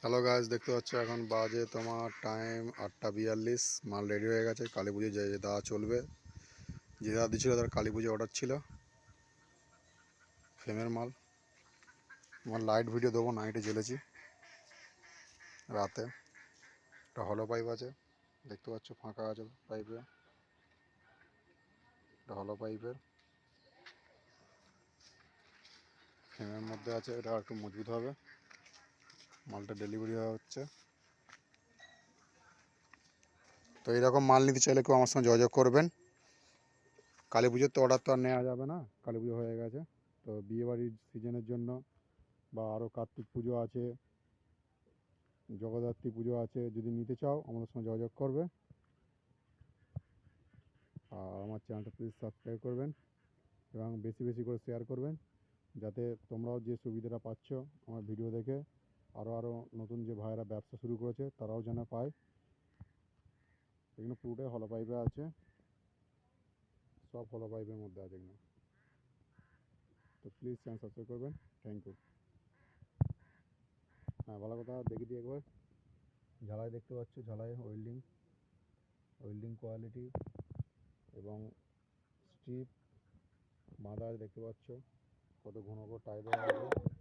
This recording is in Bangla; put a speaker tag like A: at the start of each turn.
A: হ্যালো গাইস, দেখতে পাচ্ছ এখন বাজে তোমার টাইম 8:42। মাল রেডি হয়ে গেছে। কালী পুজো যে দাওয়া চলবে, যে দাওয়া দিচ্ছিল তার কালী পুজো অর্ডার ছিল ফ্রেমের মাল। আমার লাইট ভিডিও দেবো, নাইটে জ্বেলেছি রাতে। একটা হলো পাইপ আছে, দেখতে পাচ্ছ ফাঁকা আছে পাইপে, একটা হলো পাইপের ফ্রেমের মধ্যে আছে। এটা একটু মজবুত হবে। মালটা ডেলিভারি হওয়া হচ্ছে। তো এইরকম মাল নিতে চাইলে কেউ আমার সঙ্গে যোগাযোগ করবেন। কালী পুজোর তো অর্ডার তো আর নেওয়া যাবে না, কালী পুজো হয়ে গেছে। তো বিয়েবাড়ির সিজনের জন্য বা আরও কার্তিক পুজো আছে, জগদ্ধাত্রী পুজো আছে, যদি নিতে চাও আমাদের সঙ্গে যোগাযোগ করবে। আর আমার চ্যানেলটা প্লিজ সাবস্ক্রাইব করবেন এবং বেশি বেশি করে শেয়ার করবেন, যাতে তোমরাও যে সুবিধাটা পাচ্ছ আমার ভিডিও দেখে আরও নতুন যে ভাইয়েরা ব্যবসা শুরু করেছে তারাও যেন পায়। এগুলো পুরোটাই হলো পাইপে আছে, সব হলো পাইপের মধ্যে আছে এগুলো। তো প্লিজ চ্যানেল সাবস্ক্রাইব করবেন। Thank you. হ্যাঁ, ভালো কথা। দেখে দিই একবার। ঝালাই দেখতে পাচ্ছ, ঝালাই ওয়েল্ডিং কোয়ালিটি এবং স্ট্রিপ বাঁধা দেখতে পাচ্ছ, কত ঘন টাই দেওয়া আছে।